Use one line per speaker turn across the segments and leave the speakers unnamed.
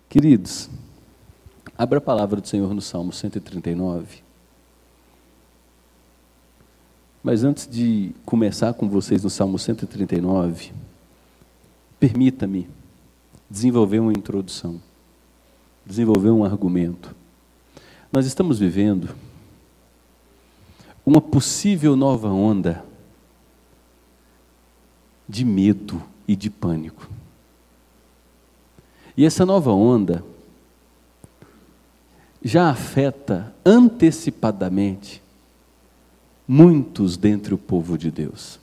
Queridos, abra a palavra do Senhor no Salmo 139. Mas antes de começar com vocês no Salmo 139, permita-me desenvolver uma introdução, desenvolver um argumento. Nós estamos vivendo uma possível nova onda de medo e de pânico. E essa nova onda já afeta antecipadamente muitos dentre o povo de Deus.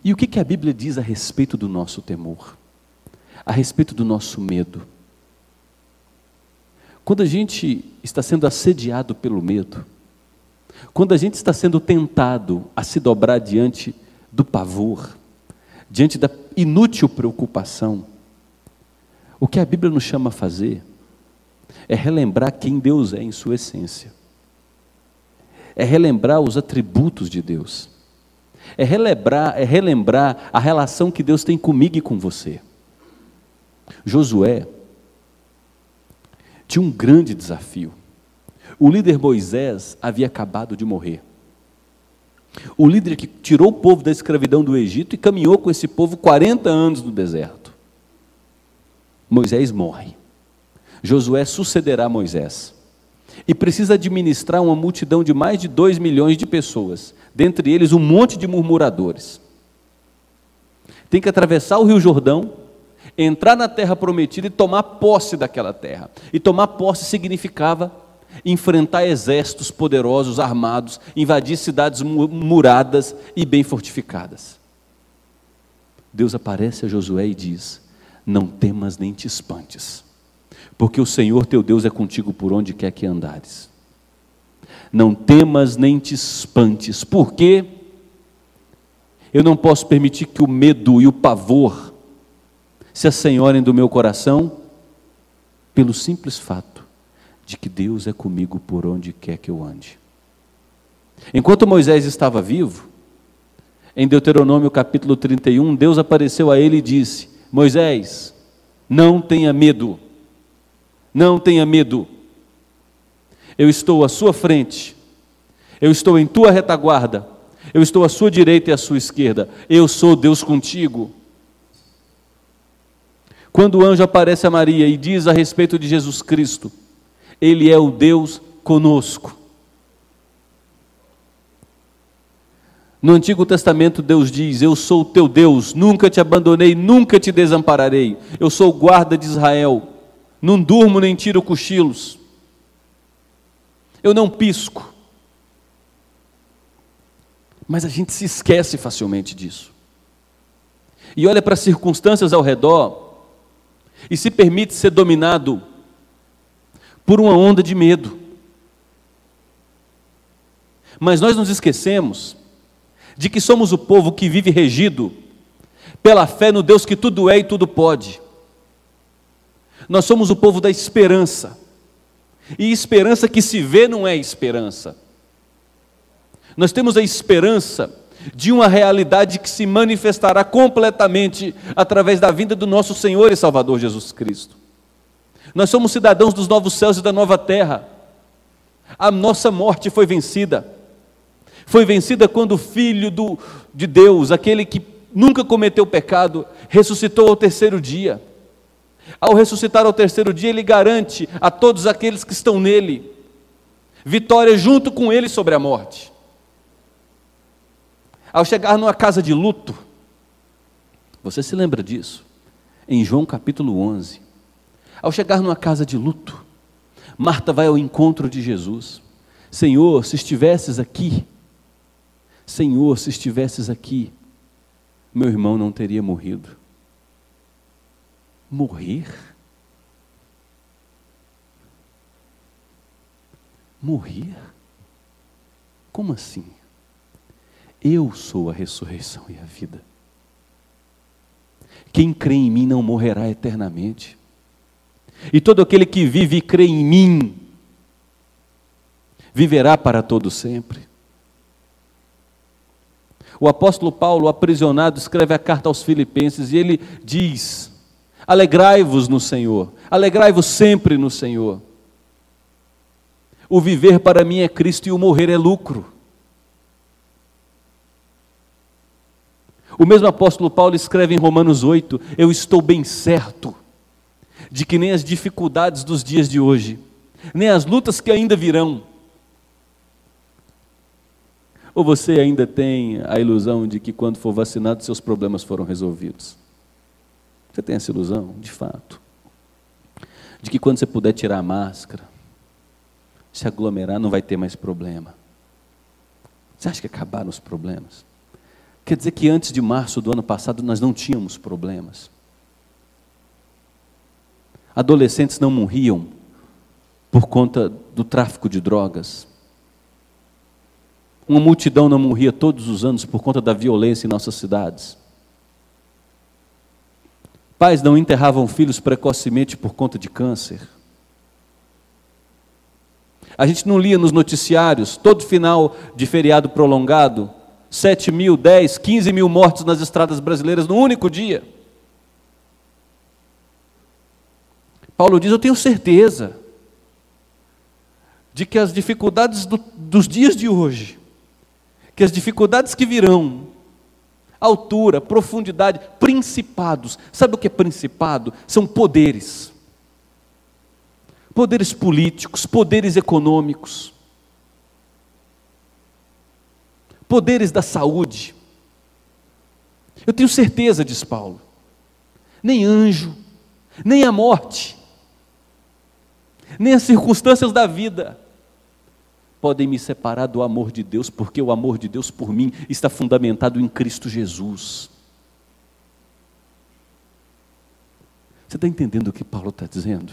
E o que a Bíblia diz a respeito do nosso temor? A respeito do nosso medo? Quando a gente está sendo assediado pelo medo, quando a gente está sendo tentado a se dobrar diante do pavor, diante da inútil preocupação, o que a Bíblia nos chama a fazer é relembrar quem Deus é em sua essência, é relembrar os atributos de Deus, é relembrar a relação que Deus tem comigo e com você. Josué tinha um grande desafio. O líder Moisés havia acabado de morrer. O líder que tirou o povo da escravidão do Egito e caminhou com esse povo 40 anos no deserto. Moisés morre. Josué sucederá Moisés. E precisa administrar uma multidão de mais de 2 milhões de pessoas. Dentre eles um monte de murmuradores. Tem que atravessar o Rio Jordão, entrar na terra prometida e tomar posse daquela terra. E tomar posse significava enfrentar exércitos poderosos, armados, invadir cidades muradas e bem fortificadas. Deus aparece a Josué e diz: não temas nem te espantes, porque o Senhor teu Deus é contigo por onde quer que andares. Não temas nem te espantes, porque eu não posso permitir que o medo e o pavor se assenhorem do meu coração, pelo simples fato de que Deus é comigo por onde quer que eu ande. Enquanto Moisés estava vivo, em Deuteronômio capítulo 31, Deus apareceu a ele e disse: Moisés, não tenha medo, não tenha medo, eu estou à sua frente, eu estou em tua retaguarda, eu estou à sua direita e à sua esquerda, eu sou Deus contigo. Quando o anjo aparece a Maria e diz a respeito de Jesus Cristo, Ele é o Deus conosco. No Antigo Testamento Deus diz: eu sou o teu Deus, nunca te abandonei, nunca te desampararei, eu sou o guarda de Israel, não durmo nem tiro cochilos, eu não pisco. Mas a gente se esquece facilmente disso, e olha para as circunstâncias ao redor, e se permite ser dominado por uma onda de medo. Mas nós nos esquecemos de que somos o povo que vive regido pela fé no Deus que tudo é e tudo pode. Nós somos o povo da esperança, e esperança que se vê não é esperança. Nós temos a esperança de uma realidade que se manifestará completamente através da vinda do nosso Senhor e Salvador Jesus Cristo. Nós somos cidadãos dos novos céus e da nova terra. A nossa morte foi vencida quando o Filho de Deus, aquele que nunca cometeu pecado, ressuscitou ao terceiro dia. Ao ressuscitar ao terceiro dia, Ele garante a todos aqueles que estão nele vitória junto com Ele sobre a morte. Ao chegar numa casa de luto, você se lembra disso? Em João capítulo 11, ao chegar numa casa de luto, Marta vai ao encontro de Jesus. Senhor, se estivesses aqui, Senhor, se estivesses aqui, meu irmão não teria morrido. Morrer? Morrer? Como assim? Eu sou a ressurreição e a vida. Quem crê em mim não morrerá eternamente. E todo aquele que vive e crê em mim, viverá para todo sempre. O apóstolo Paulo, aprisionado, escreve a carta aos Filipenses e ele diz: Alegrai-vos no Senhor, alegrai-vos sempre no Senhor. O viver para mim é Cristo e o morrer é lucro. O mesmo apóstolo Paulo escreve em Romanos 8: eu estou bem certo de que nem as dificuldades dos dias de hoje, nem as lutas que ainda virão. Ou você ainda tem a ilusão de que quando for vacinado seus problemas foram resolvidos? Você tem essa ilusão, de fato, de que quando você puder tirar a máscara, se aglomerar, não vai ter mais problema? Você acha que acabaram os problemas? Quer dizer que antes de março do ano passado nós não tínhamos problemas. Adolescentes não morriam por conta do tráfico de drogas. Uma multidão não morria todos os anos por conta da violência em nossas cidades. Pais não enterravam filhos precocemente por conta de câncer. A gente não lia nos noticiários, todo final de feriado prolongado, 7 mil, 10, 15 mil mortos nas estradas brasileiras num único dia. Paulo diz: eu tenho certeza de que as dificuldades dos dias de hoje, que as dificuldades que virão, altura, profundidade, principados. Sabe o que é principado? São poderes. Poderes políticos, poderes econômicos, poderes da saúde. Eu tenho certeza, diz Paulo, nem anjo, nem a morte, nem as circunstâncias da vida podem me separar do amor de Deus, porque o amor de Deus por mim está fundamentado em Cristo Jesus. Você está entendendo o que Paulo está dizendo?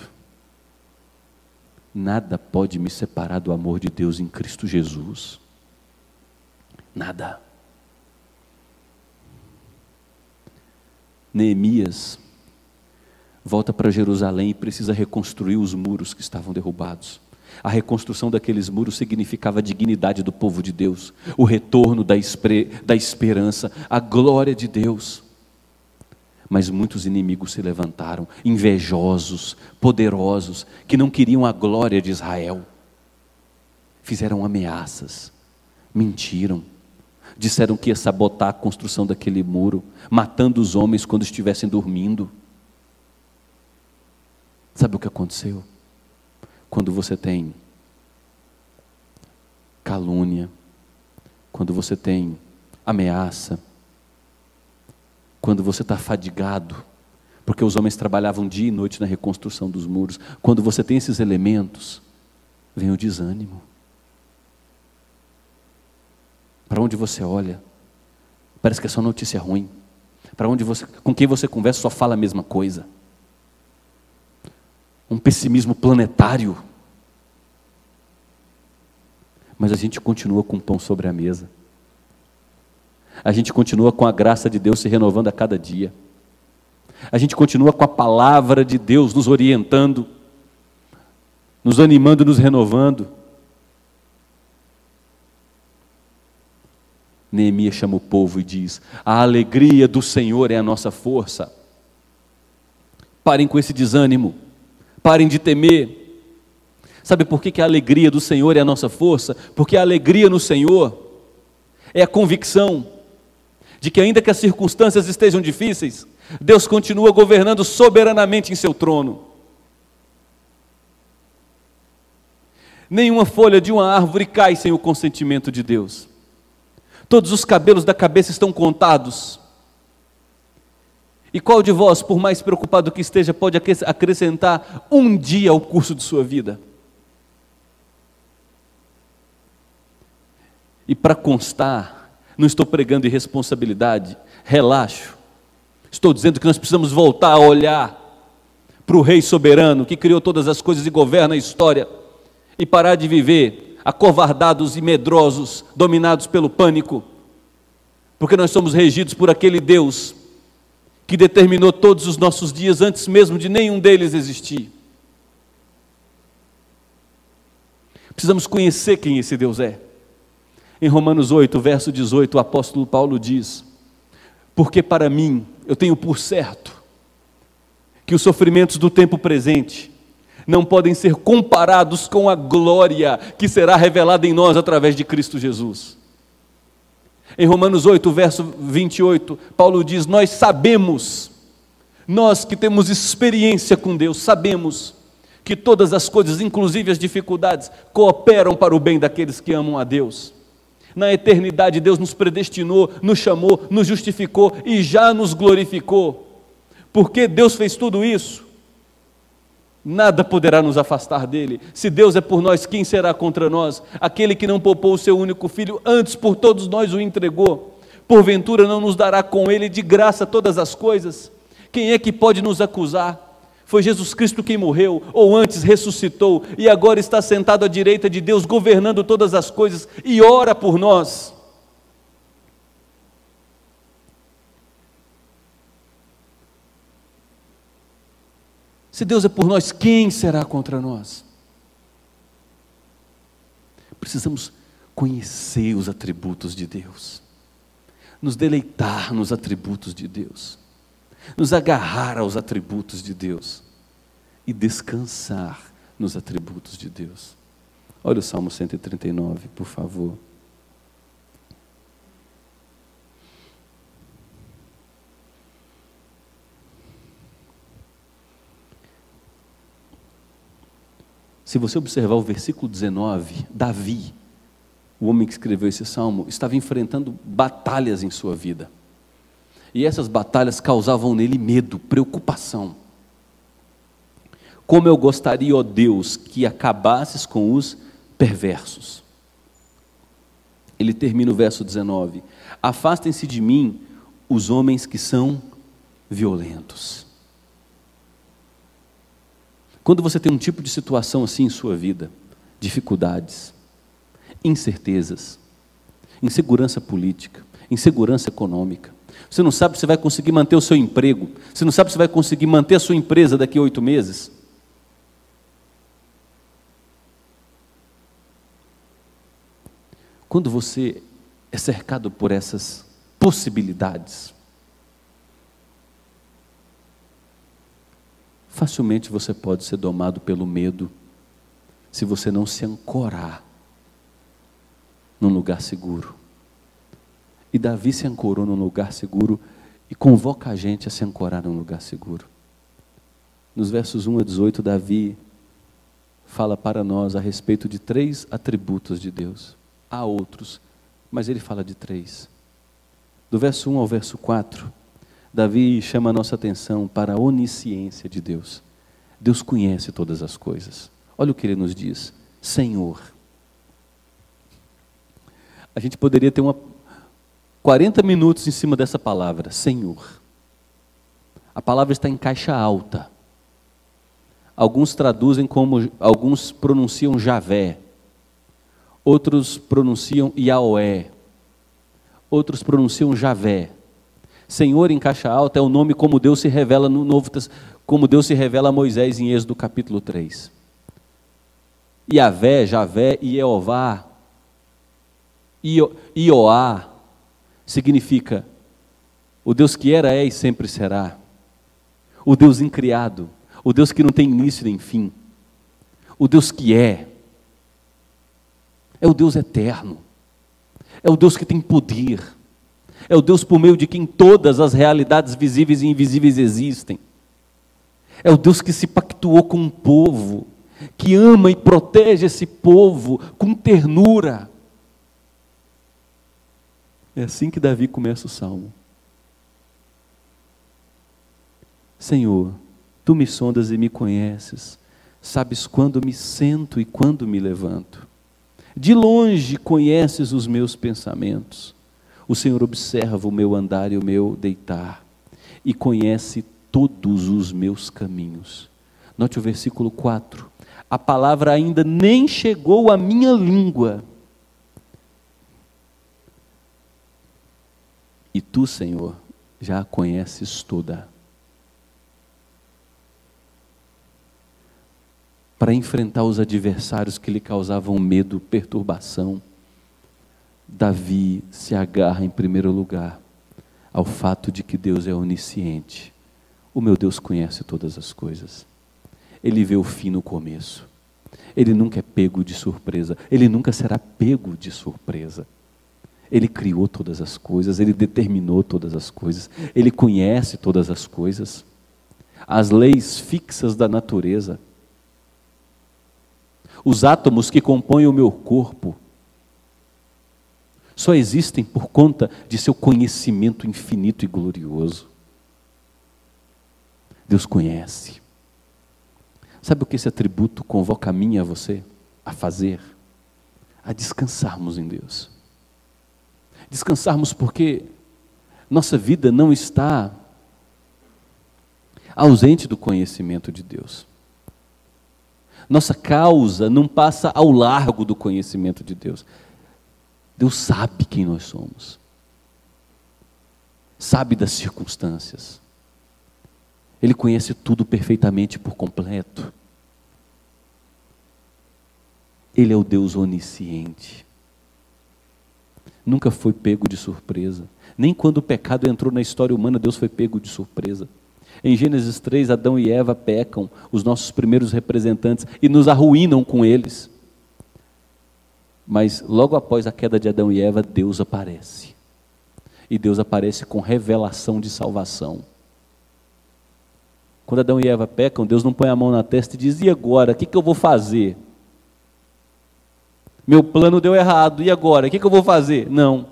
Nada pode me separar do amor de Deus em Cristo Jesus. Nada. Neemias volta para Jerusalém e precisa reconstruir os muros que estavam derrubados. A reconstrução daqueles muros significava a dignidade do povo de Deus, o retorno da esperança, a glória de Deus. Mas muitos inimigos se levantaram, invejosos, poderosos, que não queriam a glória de Israel. Fizeram ameaças, mentiram, disseram que ia sabotar a construção daquele muro, matando os homens quando estivessem dormindo. Sabe o que aconteceu? Quando você tem calúnia, quando você tem ameaça, quando você está fadigado, porque os homens trabalhavam dia e noite na reconstrução dos muros, quando você tem esses elementos, vem o desânimo. Para onde você olha, parece que é só notícia ruim. Com quem você conversa só fala a mesma coisa. Um pessimismo planetário. Mas a gente continua com o pão sobre a mesa. A gente continua com a graça de Deus se renovando a cada dia. A gente continua com a palavra de Deus nos orientando, nos animando, nos renovando. Neemias chama o povo e diz: a alegria do Senhor é a nossa força. Parem com esse desânimo. Parem de temer. Sabe por que a alegria do Senhor é a nossa força? Porque a alegria no Senhor é a convicção de que, ainda que as circunstâncias estejam difíceis, Deus continua governando soberanamente em seu trono. Nenhuma folha de uma árvore cai sem o consentimento de Deus. Todos os cabelos da cabeça estão contados. E qual de vós, por mais preocupado que esteja, pode acrescentar um dia ao curso de sua vida? E para constar, não estou pregando irresponsabilidade, relaxo. Estou dizendo que nós precisamos voltar a olhar para o Rei soberano que criou todas as coisas e governa a história, e parar de viver acovardados e medrosos, dominados pelo pânico, porque nós somos regidos por aquele Deus que determinou todos os nossos dias antes mesmo de nenhum deles existir. Precisamos conhecer quem esse Deus é. Em Romanos 8, verso 18, o apóstolo Paulo diz: porque para mim, eu tenho por certo, que os sofrimentos do tempo presente não podem ser comparados com a glória que será revelada em nós através de Cristo Jesus. Em Romanos 8, verso 28, Paulo diz: nós sabemos, nós que temos experiência com Deus, sabemos que todas as coisas, inclusive as dificuldades, cooperam para o bem daqueles que amam a Deus. Na eternidade Deus nos predestinou, nos chamou, nos justificou e já nos glorificou. Porque Deus fez tudo isso, nada poderá nos afastar dele. Se Deus é por nós, quem será contra nós? Aquele que não poupou o seu único filho, antes por todos nós o entregou, porventura não nos dará com ele de graça todas as coisas? Quem é que pode nos acusar? Foi Jesus Cristo quem morreu, ou antes ressuscitou, e agora está sentado à direita de Deus, governando todas as coisas, e ora por nós. Se Deus é por nós, quem será contra nós? Precisamos conhecer os atributos de Deus, nos deleitar nos atributos de Deus, nos agarrar aos atributos de Deus e descansar nos atributos de Deus. Olha o Salmo 139, por favor. Se você observar o versículo 19, Davi, o homem que escreveu esse salmo, estava enfrentando batalhas em sua vida. E essas batalhas causavam nele medo, preocupação. Como eu gostaria, ó Deus, que acabasses com os perversos. Ele termina o verso 19: afastem-se de mim os homens que são violentos. Quando você tem um tipo de situação assim em sua vida, dificuldades, incertezas, insegurança política, insegurança econômica, você não sabe se vai conseguir manter o seu emprego, você não sabe se vai conseguir manter a sua empresa daqui a 8 meses. Quando você é cercado por essas possibilidades, facilmente você pode ser domado pelo medo, se você não se ancorar num lugar seguro. E Davi se ancorou num lugar seguro e convoca a gente a se ancorar num lugar seguro. Nos versos 1 a 18, Davi fala para nós a respeito de 3 atributos de Deus. Há outros, mas ele fala de 3. Do verso 1 ao verso 4, Davi chama a nossa atenção para a onisciência de Deus. Deus conhece todas as coisas. Olha o que ele nos diz: Senhor. A gente poderia ter 40 minutos em cima dessa palavra, Senhor. A palavra está em caixa alta. Alguns traduzem como, alguns pronunciam Javé, outros pronunciam Yahweh, outros pronunciam Javé. Senhor em caixa alta é o nome como Deus se revela no Novo Testamento, como Deus se revela a Moisés em Êxodo capítulo 3. Yahvé, Javé, Jeová, Ioá, significa o Deus que era, é e sempre será, o Deus incriado, o Deus que não tem início nem fim, o Deus que é o Deus eterno, é o Deus que tem poder, é o Deus por meio de quem todas as realidades visíveis e invisíveis existem, é o Deus que se pactuou com um povo, que ama e protege esse povo com ternura. É assim que Davi começa o salmo. Senhor, tu me sondas e me conheces, sabes quando me sento e quando me levanto. De longe conheces os meus pensamentos. O Senhor observa o meu andar e o meu deitar, e conhece todos os meus caminhos. Note o versículo 4. A palavra ainda nem chegou à minha língua. E tu, Senhor, já a conheces toda. Para enfrentar os adversários que lhe causavam medo, perturbação, Davi se agarra em primeiro lugar ao fato de que Deus é onisciente. O meu Deus conhece todas as coisas. Ele vê o fim no começo. Ele nunca é pego de surpresa. Ele nunca será pego de surpresa. Ele criou todas as coisas. Ele determinou todas as coisas. Ele conhece todas as coisas. As leis fixas da natureza. Os átomos que compõem o meu corpo só existem por conta de seu conhecimento infinito e glorioso. Deus conhece. Sabe o que esse atributo convoca a mim e a você a fazer? A descansarmos em Deus. Descansarmos porque nossa vida não está ausente do conhecimento de Deus. Nossa causa não passa ao largo do conhecimento de Deus. Deus sabe quem nós somos. Sabe das circunstâncias. Ele conhece tudo perfeitamente por completo. Ele é o Deus onisciente. Nunca foi pego de surpresa. Nem quando o pecado entrou na história humana, Deus foi pego de surpresa. Em Gênesis 3, Adão e Eva pecam, os nossos primeiros representantes, e nos arruinam com eles. Mas logo após a queda de Adão e Eva, Deus aparece. E Deus aparece com revelação de salvação. Quando Adão e Eva pecam, Deus não põe a mão na testa e diz: e agora? O que eu vou fazer? Meu plano deu errado, e agora? O que eu vou fazer? Não.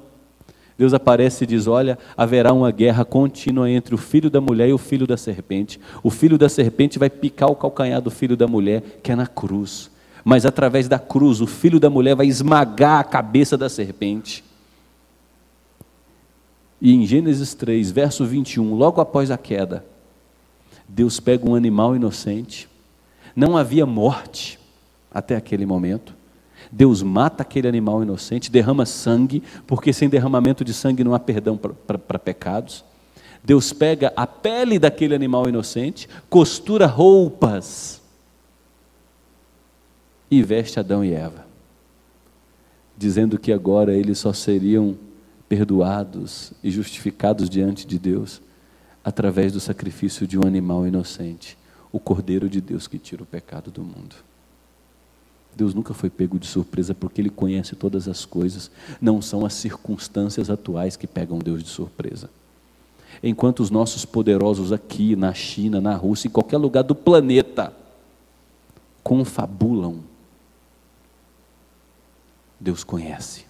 Deus aparece e diz: olha, haverá uma guerra contínua entre o filho da mulher e o filho da serpente. O filho da serpente vai picar o calcanhar do filho da mulher, que é na cruz. Mas através da cruz, o filho da mulher vai esmagar a cabeça da serpente. E em Gênesis 3, verso 21, logo após a queda, Deus pega um animal inocente. Não havia morte até aquele momento. Deus mata aquele animal inocente, derrama sangue, porque sem derramamento de sangue não há perdão para pecados. Deus pega a pele daquele animal inocente, costura roupas e veste Adão e Eva, dizendo que agora eles só seriam perdoados e justificados diante de Deus através do sacrifício de um animal inocente, o Cordeiro de Deus que tira o pecado do mundo. Deus nunca foi pego de surpresa porque Ele conhece todas as coisas. Não são as circunstâncias atuais que pegam Deus de surpresa. Enquanto os nossos poderosos aqui, na China, na Rússia, em qualquer lugar do planeta, confabulam, Deus conhece.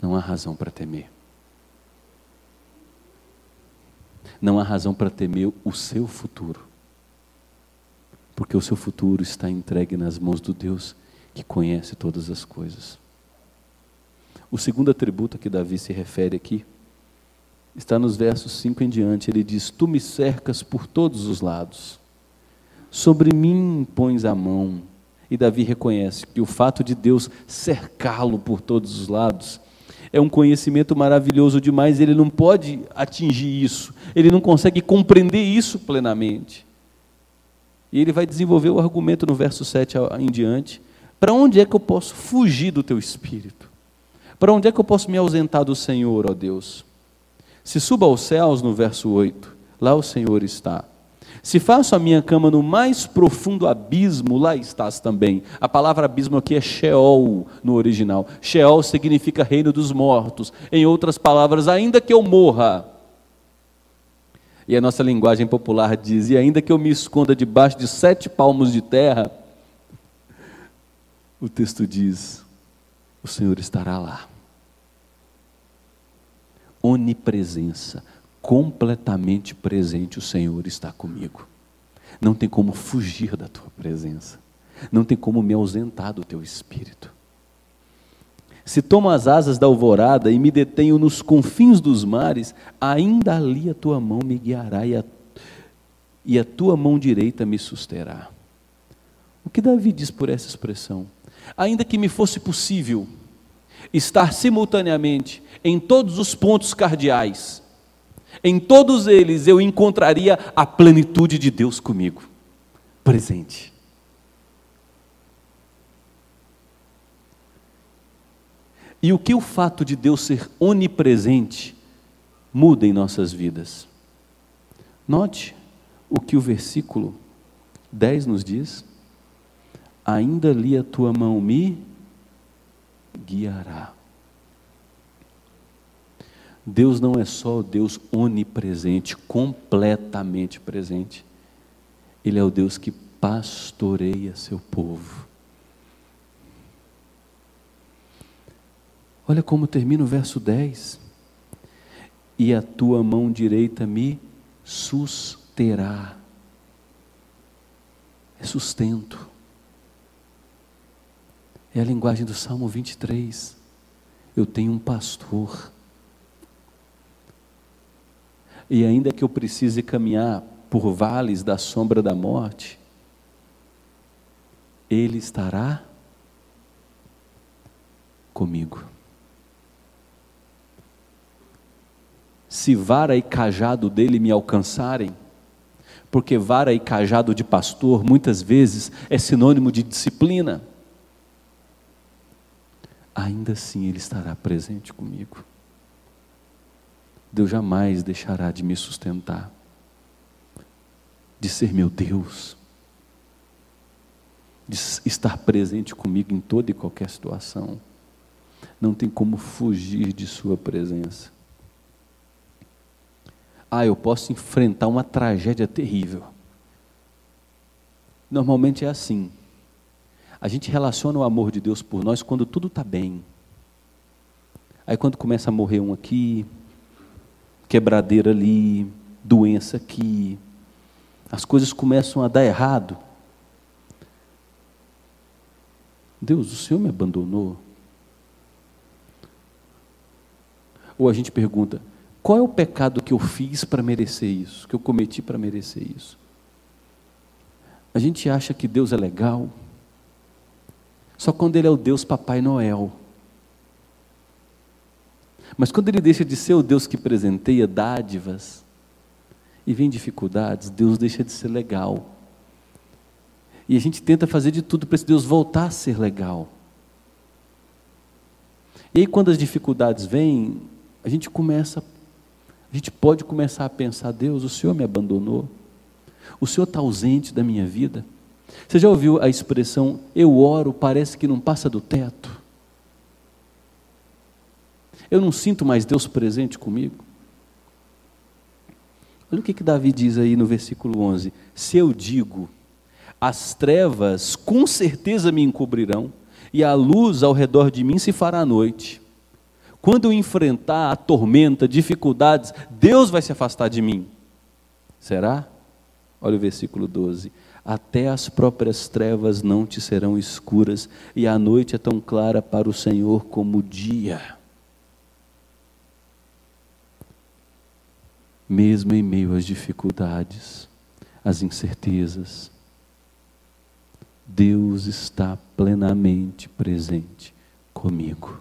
Não há razão para temer. Não há razão para temer o seu futuro. Porque o seu futuro está entregue nas mãos do Deus que conhece todas as coisas. O segundo atributo a que Davi se refere aqui está nos versos 5 em diante. Ele diz: tu me cercas por todos os lados, sobre mim pões a mão. E Davi reconhece que o fato de Deus cercá-lo por todos os lados é um conhecimento maravilhoso demais. Ele não pode atingir isso, ele não consegue compreender isso plenamente. E ele vai desenvolver o argumento no verso 7 em diante. Para onde é que eu posso fugir do teu espírito? Para onde é que eu posso me ausentar do Senhor, ó Deus? Se suba aos céus, no verso 8, lá o Senhor está. Se faço a minha cama no mais profundo abismo, lá estás também. A palavra abismo aqui é Sheol no original. Sheol significa reino dos mortos. Em outras palavras, ainda que eu morra. E a nossa linguagem popular diz: e ainda que eu me esconda debaixo de 7 palmos de terra, o texto diz: o Senhor estará lá. Onipresença, completamente presente, o Senhor está comigo. Não tem como fugir da tua presença. Não tem como me ausentar do teu espírito. Se tomo as asas da alvorada e me detenho nos confins dos mares, ainda ali a tua mão me guiará e a tua mão direita me susterá. O que Davi diz por essa expressão? Ainda que me fosse possível estar simultaneamente em todos os pontos cardeais, em todos eles eu encontraria a plenitude de Deus comigo, presente. E o que o fato de Deus ser onipresente muda em nossas vidas. Note o que o versículo 10 nos diz: ainda ali a tua mão me guiará. Deus não é só o Deus onipresente, completamente presente. Ele é o Deus que pastoreia seu povo. Olha como termina o verso 10. E a tua mão direita me susterá. É sustento. É a linguagem do Salmo 23. Eu tenho um pastor. E ainda que eu precise caminhar por vales da sombra da morte, Ele estará comigo. Se vara e cajado dele me alcançarem, porque vara e cajado de pastor muitas vezes é sinônimo de disciplina, ainda assim Ele estará presente comigo. Deus jamais deixará de me sustentar, de ser meu Deus, de estar presente comigo em toda e qualquer situação. Não tem como fugir de sua presença. Eu posso enfrentar uma tragédia terrível. Normalmente é assim. A gente relaciona o amor de Deus por nós quando tudo está bem. Aí quando começa a morrer um aqui, quebradeira ali, doença aqui, as coisas começam a dar errado. Deus, o Senhor me abandonou? Ou a gente pergunta, qual é o pecado que eu fiz para merecer isso? Que eu cometi para merecer isso? A gente acha que Deus é legal só quando Ele é o Deus Papai Noel. Mas quando Ele deixa de ser o Deus que presenteia dádivas e vem dificuldades, Deus deixa de ser legal. E a gente tenta fazer de tudo para esse Deus voltar a ser legal. E aí quando as dificuldades vêm, a gente pode começar a pensar, Deus, o Senhor me abandonou? O Senhor está ausente da minha vida? Você já ouviu a expressão, eu oro, parece que não passa do teto? Eu não sinto mais Deus presente comigo? Olha o que Davi diz aí no versículo 11. Se eu digo, as trevas com certeza me encobrirão, e a luz ao redor de mim se fará à noite. Quando eu enfrentar a tormenta, dificuldades, Deus vai se afastar de mim. Será? Olha o versículo 12. Até as próprias trevas não te serão escuras, e a noite é tão clara para o Senhor como o dia. Mesmo em meio às dificuldades, às incertezas, Deus está plenamente presente comigo.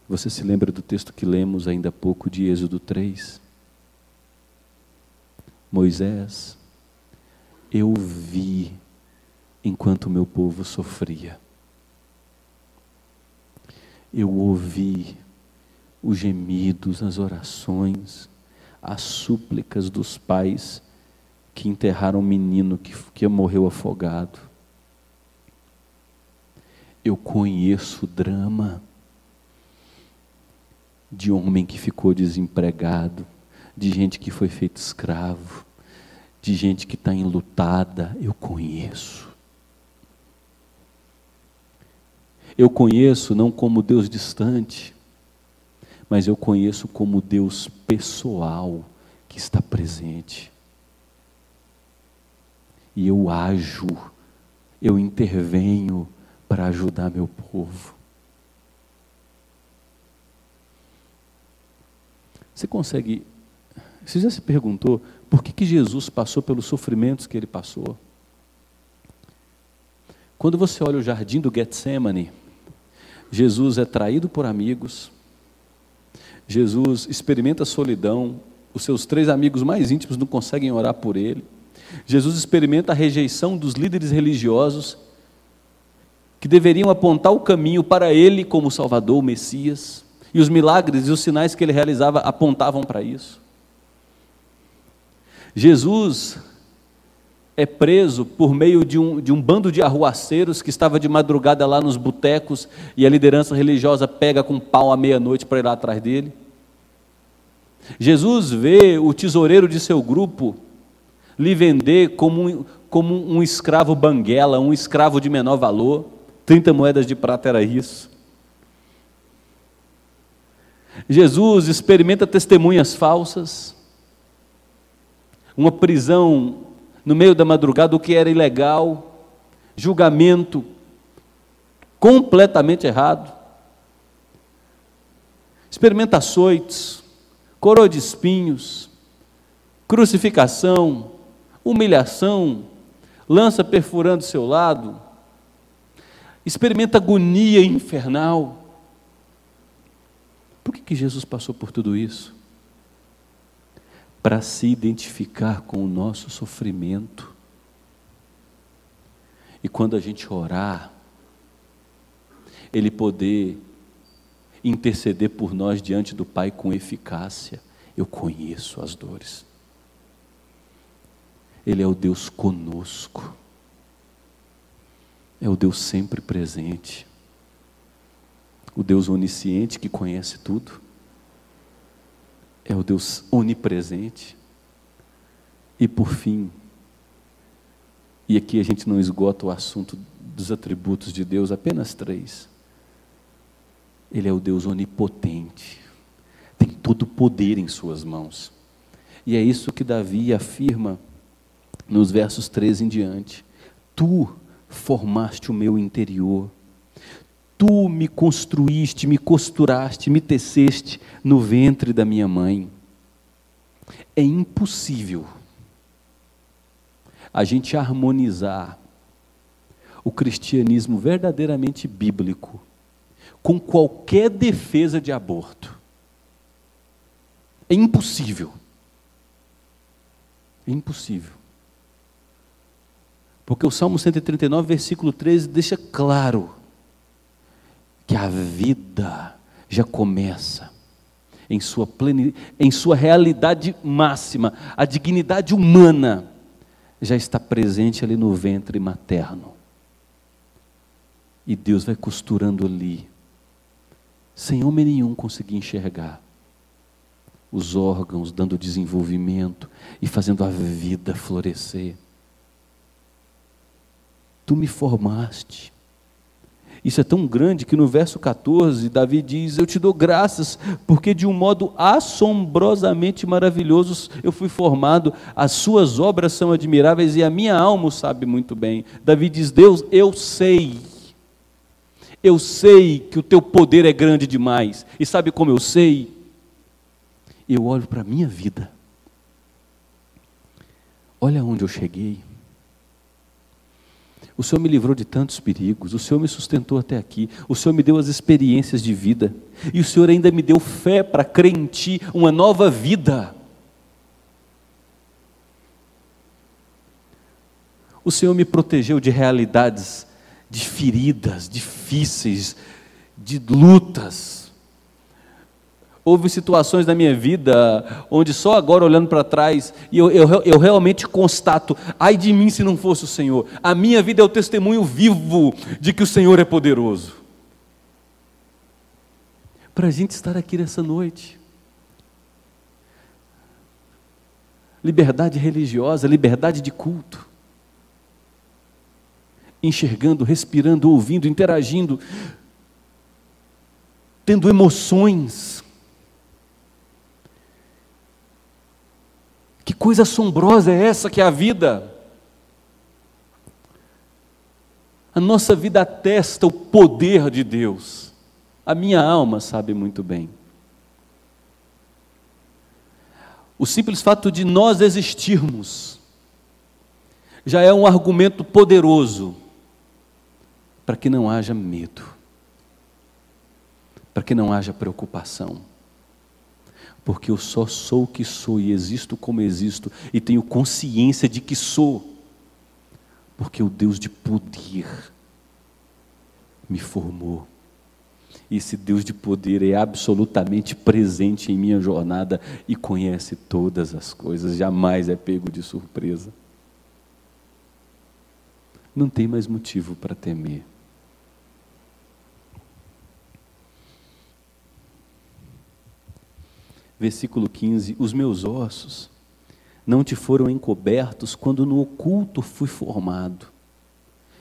Você se lembra do texto que lemos ainda há pouco de Êxodo 3? Moisés, eu vi enquanto o meu povo sofria. Eu ouvi os gemidos, as orações, as súplicas dos pais que enterraram um menino que morreu afogado. Eu conheço o drama de homem que ficou desempregado, de gente que foi feito escravo, de gente que está enlutada. Eu conheço. Eu conheço não como Deus distante, mas eu conheço como Deus pessoal que está presente. E eu ajo, eu intervenho para ajudar meu povo. Você já se perguntou por que Jesus passou pelos sofrimentos que Ele passou? Quando você olha o jardim do Getsemane, Jesus é traído por amigos, Jesus experimenta a solidão, os seus 3 amigos mais íntimos não conseguem orar por Ele, Jesus experimenta a rejeição dos líderes religiosos, que deveriam apontar o caminho para Ele como Salvador, o Messias, E os milagres e os sinais que ele realizava apontavam para isso. Jesus é preso por meio de um bando de arruaceiros que estava de madrugada lá nos botecos, e a liderança religiosa pega com pau à meia-noite para ir lá atrás dele. Jesus vê o tesoureiro de seu grupo lhe vender como um escravo banguela, um escravo de menor valor. 30 moedas de prata era isso. Jesus experimenta testemunhas falsas, uma prisão no meio da madrugada, o que era ilegal, julgamento completamente errado, experimenta açoites, coroa de espinhos, crucificação, humilhação, lança perfurando seu lado, experimenta agonia infernal. Por que Jesus passou por tudo isso? Para se identificar com o nosso sofrimento. E quando a gente orar, Ele poder interceder por nós diante do Pai com eficácia. Eu conheço as dores. Ele é o Deus conosco. É o Deus sempre presente. O Deus onisciente que conhece tudo. É o Deus onipresente. E por fim, e aqui a gente não esgota o assunto dos atributos de Deus, apenas 3. Ele é o Deus onipotente. Tem todo o poder em suas mãos. E é isso que Davi afirma nos versos 13 em diante. Tu formaste o meu interior. Tu me construíste, me costuraste, me teceste no ventre da minha mãe. É impossível a gente harmonizar o cristianismo verdadeiramente bíblico com qualquer defesa de aborto. É impossível. É impossível. Porque o Salmo 139, versículo 13, deixa claro que a vida já começa em sua realidade máxima. A dignidade humana já está presente ali no ventre materno. E Deus vai costurando ali, sem homem nenhum conseguir enxergar, os órgãos, dando desenvolvimento e fazendo a vida florescer. Tu me formaste. Isso é tão grande que no verso 14, Davi diz: eu te dou graças, porque de um modo assombrosamente maravilhoso eu fui formado, as suas obras são admiráveis e a minha alma o sabe muito bem. Davi diz: Deus, eu sei que o teu poder é grande demais, e sabe como eu sei? Eu olho para a minha vida, olha onde eu cheguei. O Senhor me livrou de tantos perigos, o Senhor me sustentou até aqui, o Senhor me deu as experiências de vida, e o Senhor ainda me deu fé para crer em Ti, uma nova vida. O Senhor me protegeu de realidades, de feridas difíceis, de lutas. Houve situações na minha vida, onde só agora olhando para trás, e eu realmente constato, ai de mim se não fosse o Senhor. A minha vida é o testemunho vivo de que o Senhor é poderoso. Para a gente estar aqui nessa noite, liberdade religiosa, liberdade de culto, enxergando, respirando, ouvindo, interagindo, tendo emoções. Que coisa assombrosa é essa que é a vida? A nossa vida atesta o poder de Deus. A minha alma sabe muito bem. O simples fato de nós existirmos já é um argumento poderoso para que não haja medo, para que não haja preocupação. Porque eu só sou o que sou e existo como existo e tenho consciência de que sou, porque o Deus de poder me formou, E esse Deus de poder é absolutamente presente em minha jornada e conhece todas as coisas, jamais é pego de surpresa. Não tem mais motivo para temer. Versículo 15: os meus ossos não te foram encobertos quando no oculto fui formado.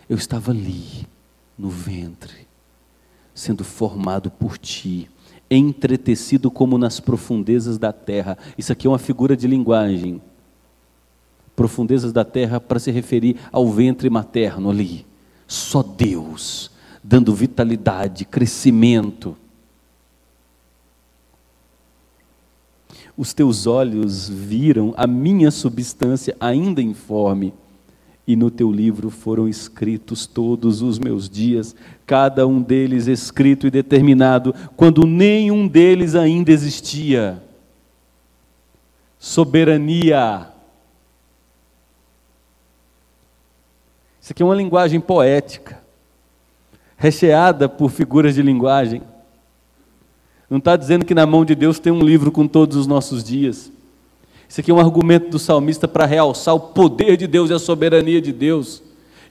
Eu estava ali, no ventre, sendo formado por ti, entretecido como nas profundezas da terra. Isso aqui é uma figura de linguagem. Profundezas da terra para se referir ao ventre materno ali. Só Deus, dando vitalidade, crescimento. Os teus olhos viram a minha substância ainda informe, e no teu livro foram escritos todos os meus dias, cada um deles escrito e determinado, quando nenhum deles ainda existia. Soberania. Isso aqui é uma linguagem poética, recheada por figuras de linguagem. Não está dizendo que na mão de Deus tem um livro com todos os nossos dias. Isso aqui é um argumento do salmista para realçar o poder de Deus e a soberania de Deus.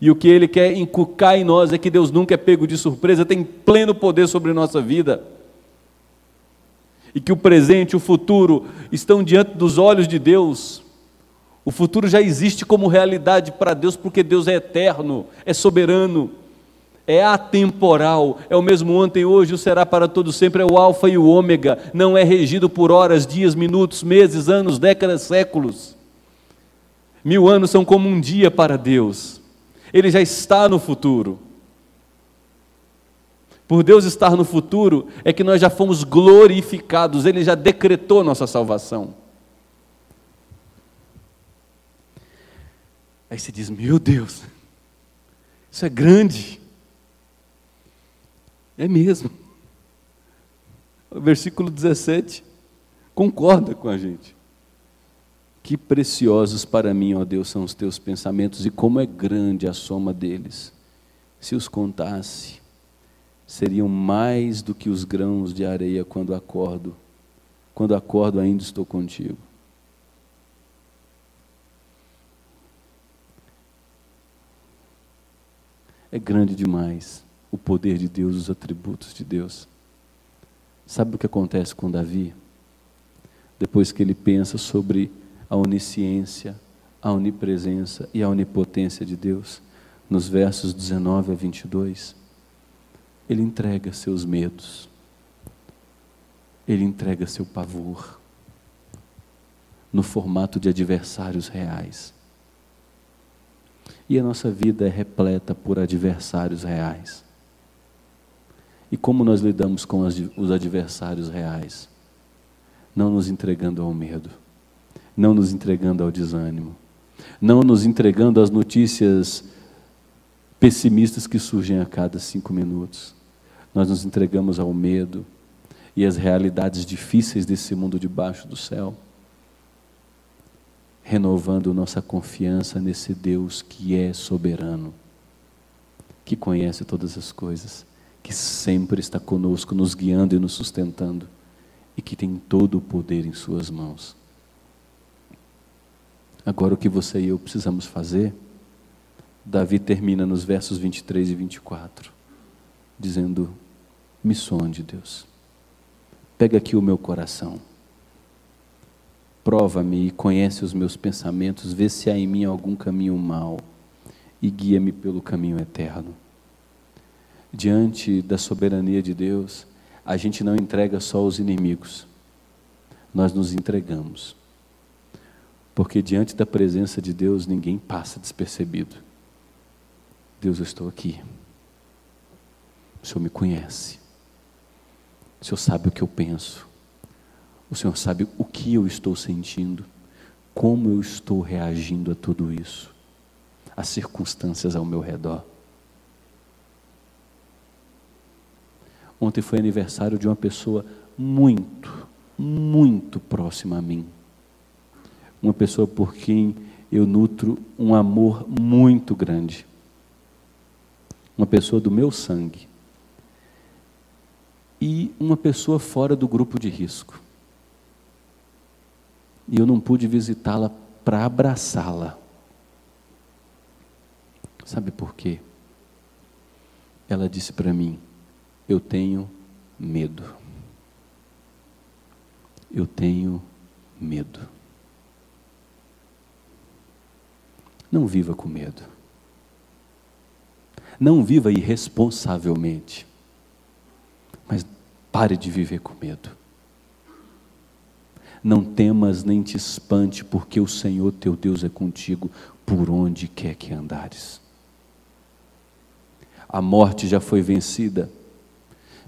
E o que ele quer inculcar em nós é que Deus nunca é pego de surpresa, tem pleno poder sobre a nossa vida. E que o presente e o futuro estão diante dos olhos de Deus. O futuro já existe como realidade para Deus, porque Deus é eterno, é soberano, é atemporal, é o mesmo ontem, hoje, o será para todo sempre, é o alfa e o ômega, não é regido por horas, dias, minutos, meses, anos, décadas, séculos. 1000 anos são como um dia para Deus. Ele já está no futuro. Por Deus estar no futuro, é que nós já fomos glorificados, Ele já decretou nossa salvação. Aí você diz, meu Deus, isso é grande. É mesmo. O versículo 17 concorda com a gente. Que preciosos para mim, ó Deus, são os teus pensamentos, e como é grande a soma deles. Se os contasse, seriam mais do que os grãos de areia quando acordo. Quando acordo, ainda estou contigo. É grande demais o poder de Deus, os atributos de Deus. Sabe o que acontece com Davi? Depois que ele pensa sobre a onisciência, a onipresença e a onipotência de Deus, nos versos 19 a 22, ele entrega seus medos, ele entrega seu pavor, no formato de adversários reais. E a nossa vida é repleta por adversários reais. E como nós lidamos com os adversários reais? Não nos entregando ao medo, não nos entregando ao desânimo, não nos entregando às notícias pessimistas que surgem a cada 5 minutos. Nós nos entregamos ao medo e às realidades difíceis desse mundo debaixo do céu, renovando nossa confiança nesse Deus que é soberano, que conhece todas as coisas, que sempre está conosco, nos guiando e nos sustentando, e que tem todo o poder em suas mãos. Agora o que você e eu precisamos fazer, Davi termina nos versos 23 e 24, dizendo, me sonde, Deus, pega aqui o meu coração, prova-me e conhece os meus pensamentos, vê se há em mim algum caminho mau, e guia-me pelo caminho eterno. Diante da soberania de Deus, a gente não entrega só os inimigos, nós nos entregamos, porque diante da presença de Deus, ninguém passa despercebido. Deus, eu estou aqui, o Senhor me conhece, o Senhor sabe o que eu penso, o Senhor sabe o que eu estou sentindo, como eu estou reagindo a tudo isso, as circunstâncias ao meu redor. Ontem foi aniversário de uma pessoa muito, muito próxima a mim. Uma pessoa por quem eu nutro um amor muito grande. Uma pessoa do meu sangue. e uma pessoa fora do grupo de risco. E eu não pude visitá-la para abraçá-la. Sabe por quê? Ela disse para mim: eu tenho medo. Eu tenho medo. Não viva com medo. Não viva irresponsavelmente. Mas pare de viver com medo. Não temas nem te espante, porque o Senhor teu Deus é contigo por onde quer que andares. A morte já foi vencida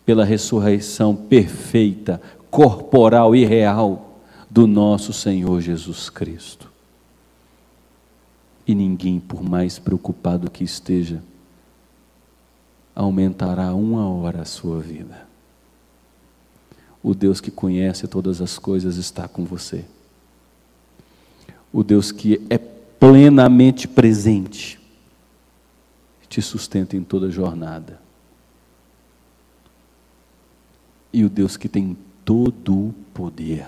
pela ressurreição perfeita, corporal e real do nosso Senhor Jesus Cristo. E ninguém, por mais preocupado que esteja, aumentará uma hora a sua vida. O Deus que conhece todas as coisas está com você. O Deus que é plenamente presente te sustenta em toda jornada. E o Deus que tem todo o poder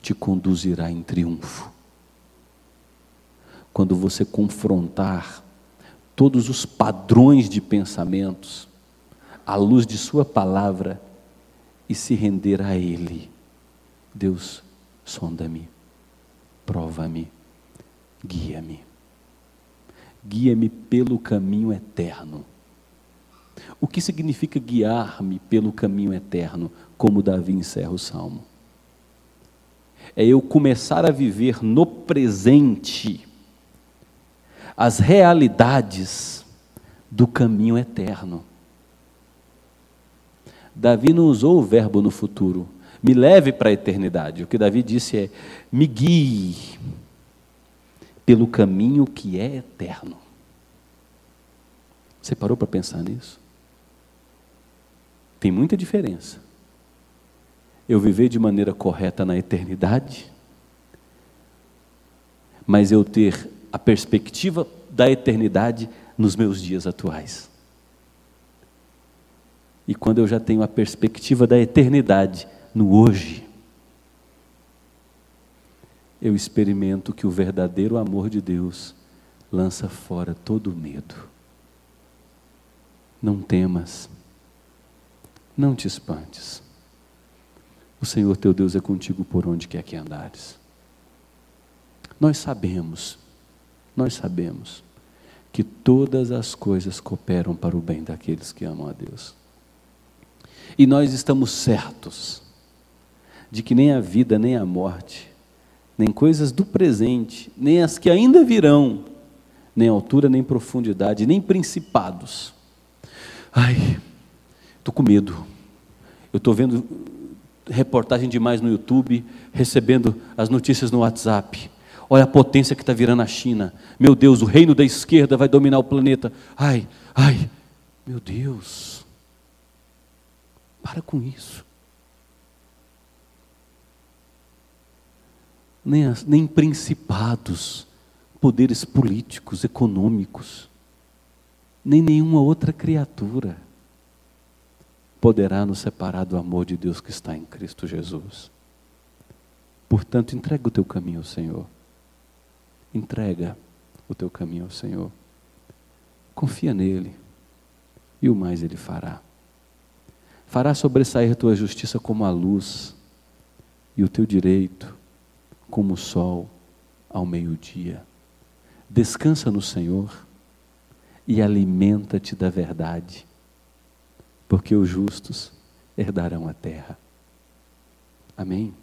te conduzirá em triunfo. Quando você confrontar todos os padrões de pensamentos à luz de sua palavra e se render a Ele. Deus, sonda-me, prova-me, guia-me. Guia-me pelo caminho eterno. O que significa guiar-me pelo caminho eterno? Como Davi encerra o Salmo. É eu começar a viver no presente as realidades do caminho eterno. Davi não usou o verbo no futuro, me leve para a eternidade. O que Davi disse é: me guie pelo caminho que é eterno. Você parou para pensar nisso? Tem muita diferença eu viver de maneira correta na eternidade, mas eu ter a perspectiva da eternidade nos meus dias atuais. E quando eu já tenho a perspectiva da eternidade no hoje, eu experimento que o verdadeiro amor de Deus lança fora todo o medo. Não temas, não te espantes. O Senhor teu Deus é contigo por onde quer que andares. Nós sabemos que todas as coisas cooperam para o bem daqueles que amam a Deus. E nós estamos certos de que nem a vida, nem a morte, nem coisas do presente, nem as que ainda virão, nem altura, nem profundidade, nem principados. Ai, estou com medo. Eu estou vendo reportagem demais no YouTube, recebendo as notícias no WhatsApp. Olha a potência que está virando a China. Meu Deus, o reino da esquerda vai dominar o planeta. Ai, meu Deus. Para com isso. Nem principados, poderes políticos, econômicos, nem nenhuma outra criatura poderá nos separar do amor de Deus que está em Cristo Jesus. Portanto, entrega o teu caminho ao Senhor. Entrega o teu caminho ao Senhor. Confia nele, e o mais Ele fará. Fará sobressair a tua justiça como a luz, e o teu direito como o sol ao meio-dia. Descansa no Senhor e alimenta-te da verdade, porque os justos herdarão a terra. Amém?